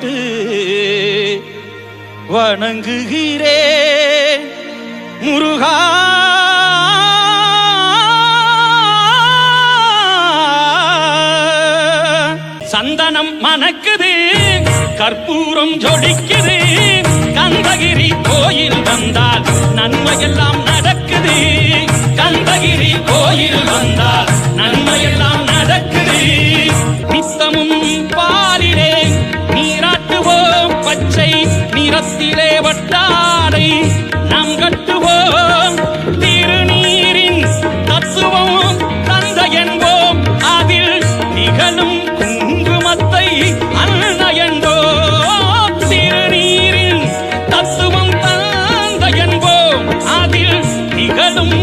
போட்டு வணங்குகிறேன் முருகா. சந்தனம் மணக்குது, கற்பூரம் ஜொலிக்குது, கந்தகிரி கோயில் வந்தால் நன்மையெல்லாம் நடக்குது. கந்தகிரி கோயில் வந்தால் நன்மையெல்லாம் நடக்குது. நித்தமும் பாலிலே நீராட்டுவோம், பச்சை நிறத்திலே வட்டாரை நாம் கட்டுவோம். திருநீரின் தத்துவம் தந்த என்போம், அதில் நிகழும் குங்குமத்தை அன்ன என்போம். திருநீரின் தத்துவம் தந்த என்போம், அதில் நிகழும்